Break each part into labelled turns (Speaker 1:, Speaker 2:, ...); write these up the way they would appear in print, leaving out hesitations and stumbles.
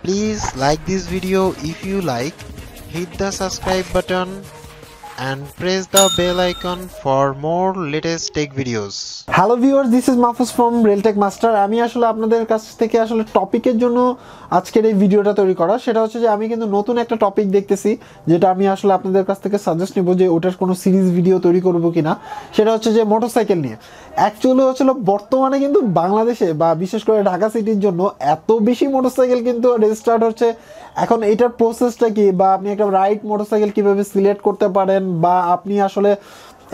Speaker 1: Please like this video if you like, hit the subscribe button and press the bell icon for more latest tech videos.
Speaker 2: Hello viewers, this is Mahfuz from Railtech Master. আমি আসলে আপনাদের কাছ থেকে আসলে টপিকের জন্য আজকের এই ভিডিওটা তৈরি করা, সেটা হচ্ছে যে আমি কিন্তু নতুন একটা টপিক দেখতেছি, যেটা আমি আসলে আপনাদের কাছ থেকে সাজেস্ট নেব যে ওটার কোনো সিরিজ ভিডিও তৈরি করবো কিনা। সেটা হচ্ছে যে মোটরসাইকেল নিয়ে। অ্যাকচুয়ালি হচ্ছিল বর্তমানে কিন্তু বাংলাদেশে বা বিশেষ করে ঢাকা সিটির জন্য এত বেশি মোটরসাইকেল কিন্তু রেজিস্টার্ড হচ্ছে। এখন এটার প্রসেসটা কি, বা আপনি একটা রাইট মোটরসাইকেল কীভাবে সিলেক্ট করতে পারেন, বা আপনি আসলে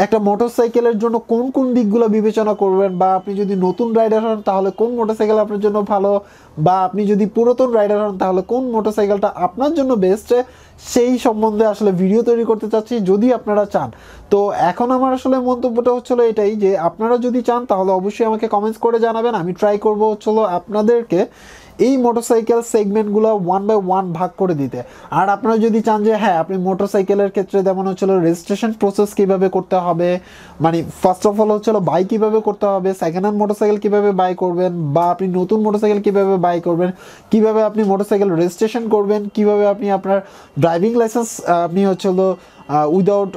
Speaker 2: একটা মোটরসাইকেলের জন্য কোন কোন দিকগুলো বিবেচনা করবেন, বা আপনি যদি নতুন রাইডার হন তাহলে কোন মোটরসাইকেল আপনার জন্য ভালো, বা আপনি যদি পুরাতন রাইডার হন তাহলে কোন মোটরসাইকেলটা আপনার জন্য বেস্ট, সেই সম্বন্ধে আসলে ভিডিও তৈরি করতে চাচ্ছি যদি আপনারা চান। তো এখন আমার আসলে মন্তব্যটা হচ্ছিল এটাই যে আপনারা যদি চান তাহলে অবশ্যই আমাকে কমেন্টস করে জানাবেন। আমি ট্রাই করবো হচ্ছিল আপনাদেরকে এই মোটরসাইকেল সেগমেন্টগুলো ওয়ান বাই ওয়ান ভাগ করে দিতে। আর আপনারা যদি চান যে হ্যাঁ আপনি মোটরসাইকেলের ক্ষেত্রে যেমন হচ্ছিল রেজিস্ট্রেশন প্রসেস কীভাবে করতে হবে, মানে ফার্স্ট অফ অল হচ্ছিল বাই কীভাবে করতে হবে, সেকেন্ড হ্যান্ড মোটরসাইকেল কীভাবে বাই করবেন, বা আপনি নতুন মোটরসাইকেল কীভাবে বাই করবেন, কীভাবে আপনি মোটরসাইকেল রেজিস্ট্রেশন করবেন, কীভাবে আপনি আপনার ড্রাইভিং লাইসেন্স আপনি হচ্ছিল উইদাউট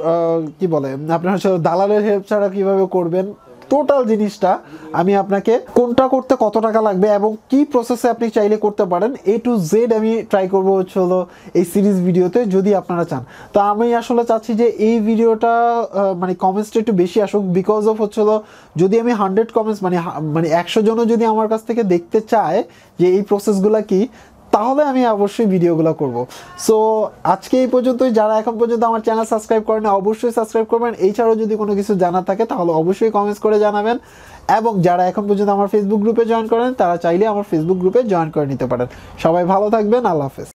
Speaker 2: কি বলে আপনার হচ্ছে দালালের হেল্প ছাড়া কীভাবে করবেন, টোটাল জিনিসটা আমি আপনাকে কোনটা করতে কত টাকা লাগবে এবং কি প্রসেসে আপনি চাইলে করতে পারেন A to Z আমি ট্রাই করবো হচ্ছে হলো এই সিরিজ ভিডিওতে যদি আপনারা চান। তো আমি আসলে চাচ্ছি যে এই ভিডিওটা মানে কমেন্টসটা একটু বেশি আসুক, বিকজ অফ হচ্ছে হলো যদি আমি 100 কমেন্টস মানে 100 জনও যদি আমার কাছ থেকে দেখতে চায় যে এই প্রসেসগুলো কি, তাহলে আমি অবশ্যই ভিডিওগুলো করব। সো আজকে এই পর্যন্তই। যারা এখন পর্যন্ত আমার চ্যানেল সাবস্ক্রাইব করেন অবশ্যই সাবস্ক্রাইব করবেন। এছাড়াও যদি কোনো কিছু জানার থাকে তাহলে অবশ্যই কমেন্টস করে জানাবেন। এবং যারা এখন পর্যন্ত আমার ফেসবুক গ্রুপে জয়েন করেন তারা চাইলে আমার ফেসবুক গ্রুপে জয়েন করে নিতে পারেন। সবাই ভালো থাকবেন, আল্লাহ হাফেজ।